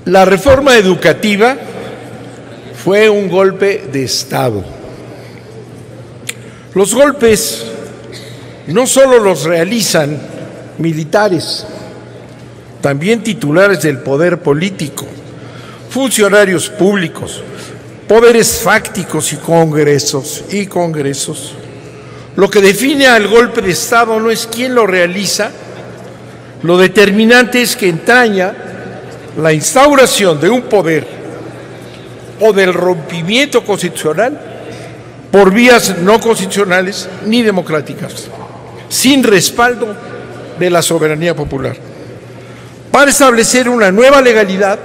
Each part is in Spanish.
La reforma educativa fue un golpe de Estado. Los golpes no solo los realizan militares, también titulares del poder político, funcionarios públicos, poderes fácticos y congresos. Lo que define al golpe de Estado no es quién lo realiza, lo determinante es que entraña la instauración de un poder o del rompimiento constitucional por vías no constitucionales ni democráticas, sin respaldo de la soberanía popular, para establecer una nueva legalidad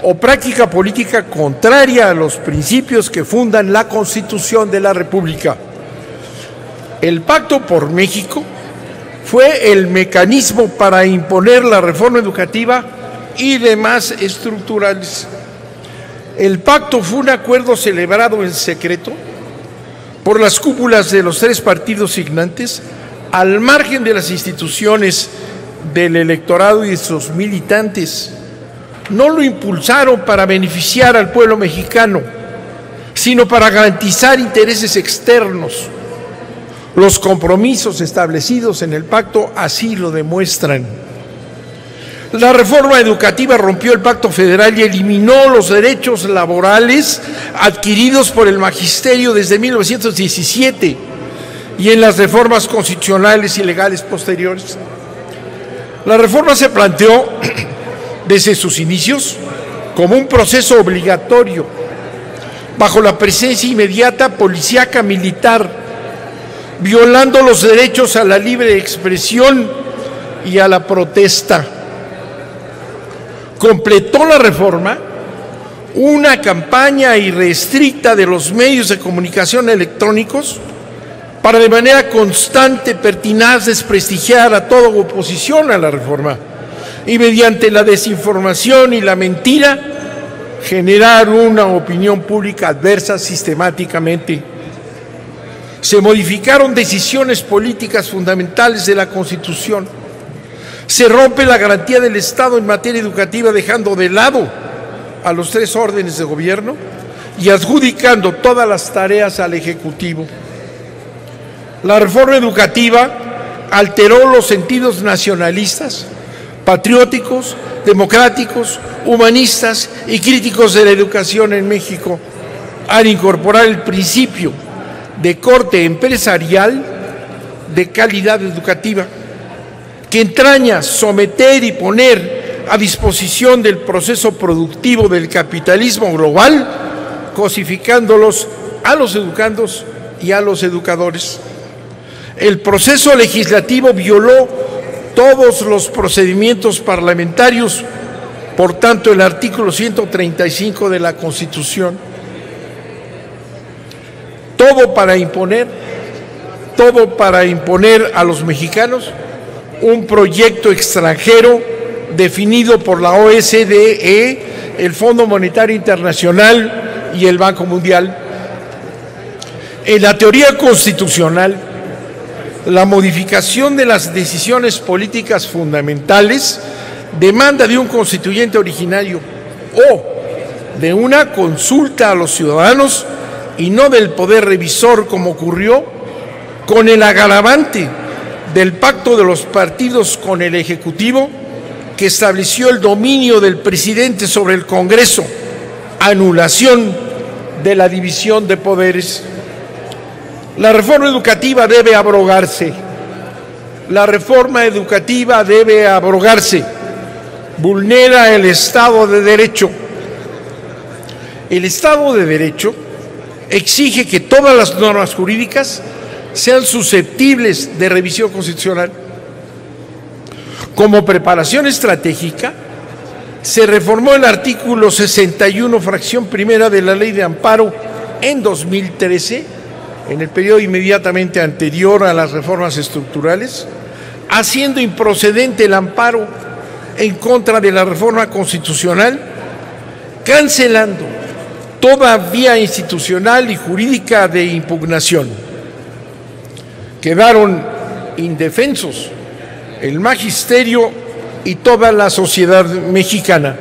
o práctica política contraria a los principios que fundan la Constitución de la República. El Pacto por México fue el mecanismo para imponer la reforma educativa y demás estructurales. El pacto fue un acuerdo celebrado en secreto por las cúpulas de los tres partidos signantes, al margen de las instituciones del electorado y de sus militantes. No lo impulsaron para beneficiar al pueblo mexicano, sino para garantizar intereses externos. Los compromisos establecidos en el pacto así lo demuestran. La reforma educativa rompió el pacto federal y eliminó los derechos laborales adquiridos por el magisterio desde 1917 y en las reformas constitucionales y legales posteriores. La reforma se planteó desde sus inicios como un proceso obligatorio, bajo la presencia inmediata policíaca militar, violando los derechos a la libre expresión y a la protesta. Completó la reforma una campaña irrestricta de los medios de comunicación electrónicos para de manera constante, pertinaz, desprestigiar a toda oposición a la reforma y mediante la desinformación y la mentira generar una opinión pública adversa sistemáticamente. Se modificaron decisiones políticas fundamentales de la Constitución. Se rompe la garantía del Estado en materia educativa, dejando de lado a los tres órdenes de gobierno y adjudicando todas las tareas al Ejecutivo. La reforma educativa alteró los sentidos nacionalistas, patrióticos, democráticos, humanistas y críticos de la educación en México, al incorporar el principio de corte empresarial de calidad educativa, que entraña someter y poner a disposición del proceso productivo del capitalismo global, cosificándolos a los educandos y a los educadores. El proceso legislativo violó todos los procedimientos parlamentarios, por tanto, el artículo 135 de la Constitución. Todo para imponer a los mexicanos un proyecto extranjero definido por la OCDE, el Fondo Monetario Internacional y el Banco Mundial. En la teoría constitucional, la modificación de las decisiones políticas fundamentales demanda de un constituyente originario o de una consulta a los ciudadanos y no del poder revisor, como ocurrió con el agravante del pacto de los partidos con el Ejecutivo, que estableció el dominio del presidente sobre el Congreso, anulación de la división de poderes. La reforma educativa debe abrogarse. La reforma educativa debe abrogarse. Vulnera el Estado de Derecho. El Estado de Derecho exige que todas las normas jurídicas sean susceptibles de revisión constitucional. Como preparación estratégica, se reformó el artículo 61, fracción primera de la Ley de Amparo en 2013, en el periodo inmediatamente anterior a las reformas estructurales, haciendo improcedente el amparo en contra de la reforma constitucional, cancelando toda vía institucional y jurídica de impugnación. Quedaron indefensos el magisterio y toda la sociedad mexicana.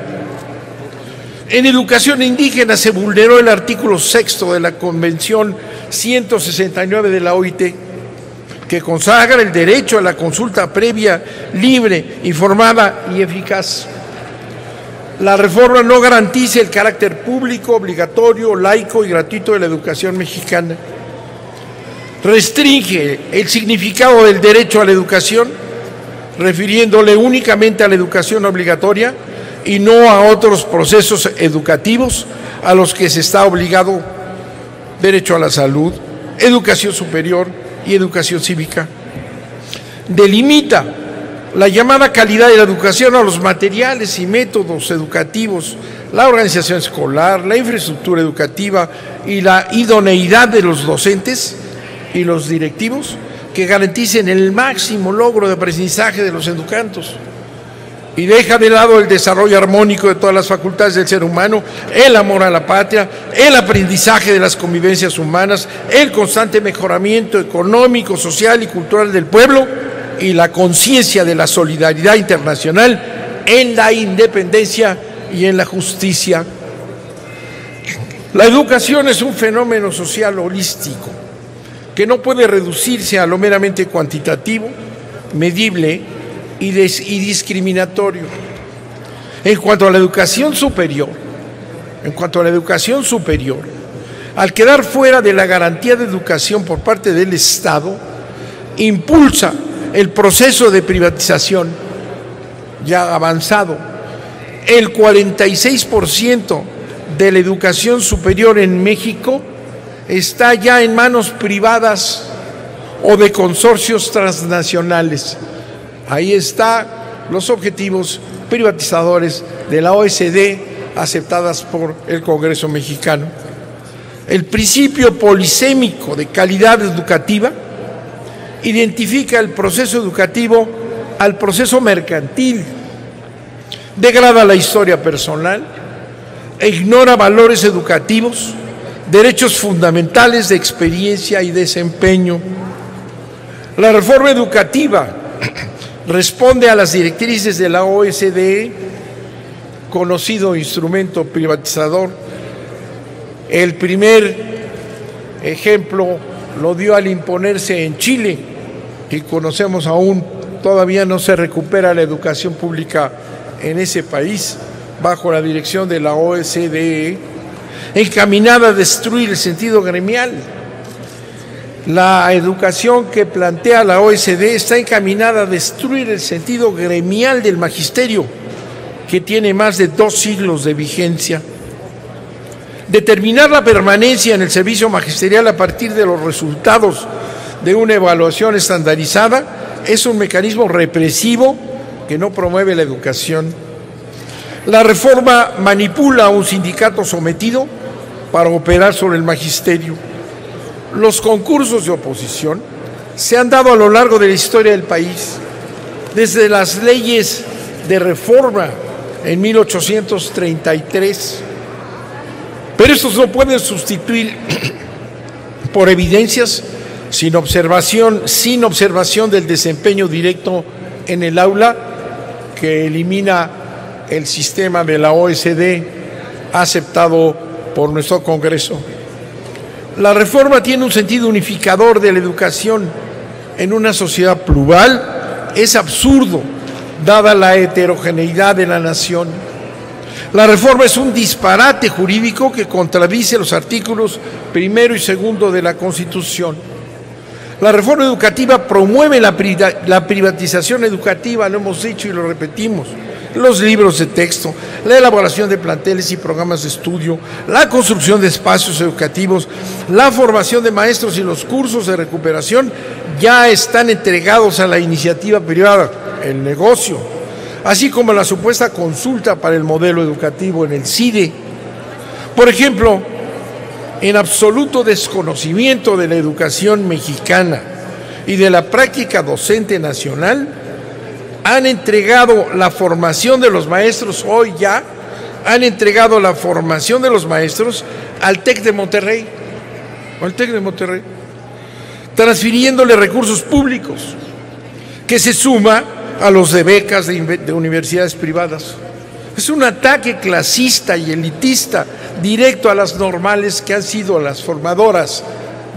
En educación indígena se vulneró el artículo 6 de la Convención 169 de la OIT, que consagra el derecho a la consulta previa, libre, informada y eficaz. La reforma no garantiza el carácter público, obligatorio, laico y gratuito de la educación mexicana. Restringe el significado del derecho a la educación, refiriéndole únicamente a la educación obligatoria y no a otros procesos educativos a los que se está obligado: derecho a la salud, educación superior y educación cívica. Delimita la llamada calidad de la educación a los materiales y métodos educativos, la organización escolar, la infraestructura educativa y la idoneidad de los docentes y los directivos que garanticen el máximo logro de aprendizaje de los educandos, y deja de lado el desarrollo armónico de todas las facultades del ser humano, el amor a la patria, el aprendizaje de las convivencias humanas, el constante mejoramiento económico, social y cultural del pueblo y la conciencia de la solidaridad internacional en la independencia y en la justicia. La educación es un fenómeno social holístico que no puede reducirse a lo meramente cuantitativo, medible y discriminatorio. En cuanto a la educación superior, al quedar fuera de la garantía de educación por parte del Estado, impulsa el proceso de privatización ya avanzado. El 46% de la educación superior en México está ya en manos privadas o de consorcios transnacionales. Ahí están los objetivos privatizadores de la OECD aceptadas por el Congreso mexicano. El principio polisémico de calidad educativa identifica el proceso educativo al proceso mercantil, degrada la historia personal e ignora valores educativos, derechos fundamentales de experiencia y desempeño. La reforma educativa responde a las directrices de la OCDE, conocido instrumento privatizador. El primer ejemplo lo dio al imponerse en Chile, y conocemos aún, todavía no se recupera la educación pública en ese país, bajo la dirección de la OCDE, encaminada a destruir el sentido gremial. La educación que plantea la OECD está encaminada a destruir el sentido gremial del magisterio, que tiene más de 2 siglos de vigencia. Determinar la permanencia en el servicio magisterial a partir de los resultados de una evaluación estandarizada es un mecanismo represivo que no promueve la educación. La reforma manipula a un sindicato sometido para operar sobre el magisterio. Los concursos de oposición se han dado a lo largo de la historia del país, desde las leyes de reforma en 1833, pero estos no pueden sustituir por evidencias sin observación del desempeño directo en el aula, que elimina el sistema de la OECD aceptado por nuestro Congreso. La reforma tiene un sentido unificador de la educación en una sociedad plural. Es absurdo, dada la heterogeneidad de la nación. La reforma es un disparate jurídico que contradice los artículos 1 y 2 de la Constitución. La reforma educativa promueve la privatización educativa, lo hemos dicho y lo repetimos, los libros de texto, la elaboración de planteles y programas de estudio, la construcción de espacios educativos, la formación de maestros y los cursos de recuperación ya están entregados a la iniciativa privada, el negocio, así como la supuesta consulta para el modelo educativo en el CIDE. Por ejemplo, en absoluto desconocimiento de la educación mexicana y de la práctica docente nacional, han entregado la formación de los maestros, al TEC de Monterrey, transfiriéndole recursos públicos, que se suma a los de becas de universidades privadas. Es un ataque clasista y elitista directo a las normales que han sido las formadoras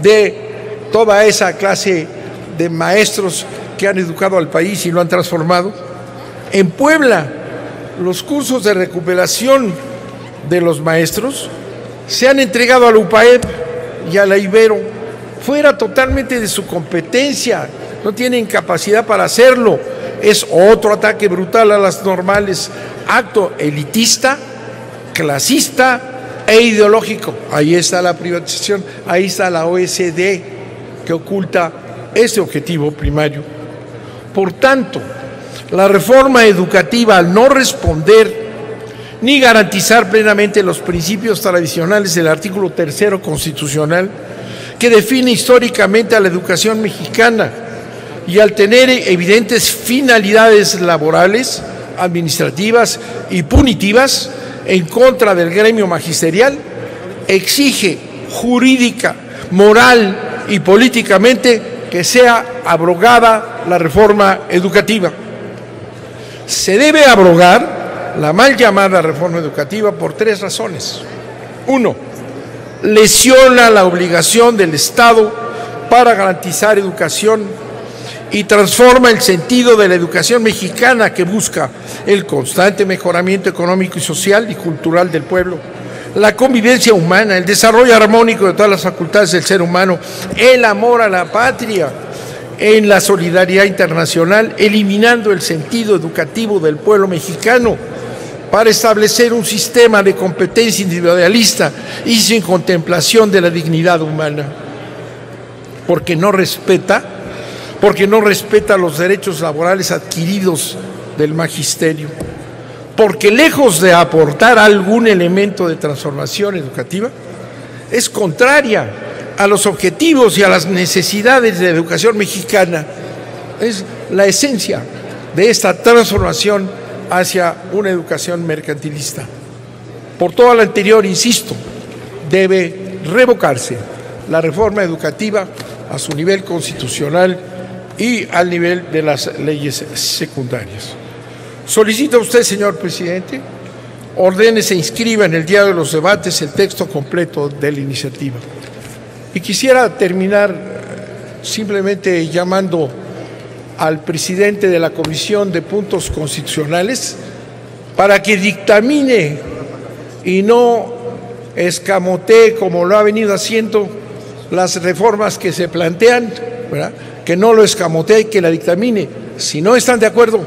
de toda esa clase de maestros que han educado al país y lo han transformado. En Puebla, los cursos de recuperación de los maestros se han entregado a la UPAEP y a la Ibero, fuera totalmente de su competencia, no tienen capacidad para hacerlo. Es otro ataque brutal a las normales, acto elitista, clasista e ideológico. Ahí está la privatización, ahí está la OSD que oculta ese objetivo primario. Por tanto, la reforma educativa, al no responder ni garantizar plenamente los principios tradicionales del artículo 3 constitucional, que define históricamente a la educación mexicana, y al tener evidentes finalidades laborales, administrativas y punitivas en contra del gremio magisterial, exige jurídica, moral y políticamente que sea abrogada la reforma educativa. Se debe abrogar la mal llamada reforma educativa por 3 razones. 1. Lesiona la obligación del Estado para garantizar educación y transforma el sentido de la educación mexicana, que busca el constante mejoramiento económico y social y cultural del pueblo, la convivencia humana, el desarrollo armónico de todas las facultades del ser humano, el amor a la patria, en la solidaridad internacional, eliminando el sentido educativo del pueblo mexicano para establecer un sistema de competencia individualista y sin contemplación de la dignidad humana, porque no respeta los derechos laborales adquiridos del magisterio, porque lejos de aportar algún elemento de transformación educativa, es contraria a los objetivos y a las necesidades de la educación mexicana. Es la esencia de esta transformación hacia una educación mercantilista. Por todo lo anterior, insisto, debe revocarse la reforma educativa a su nivel constitucional y al nivel de las leyes secundarias. Solicita usted, señor presidente, ordene se inscriba en el diario de los debates el texto completo de la iniciativa. Y quisiera terminar simplemente llamando al presidente de la Comisión de Puntos Constitucionales para que dictamine y no escamotee, como lo ha venido haciendo, las reformas que se plantean, ¿verdad?, que no lo escamotee y que la dictamine. Si no están de acuerdo,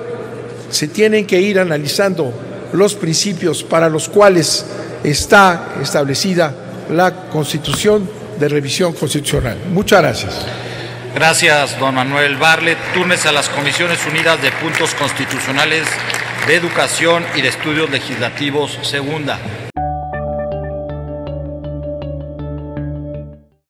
se tienen que ir analizando los principios para los cuales está establecida la Constitución de revisión constitucional. Muchas gracias. Gracias, don Manuel Bartlett. Túrnese a las Comisiones Unidas de Puntos Constitucionales, de Educación y de Estudios Legislativos, segunda.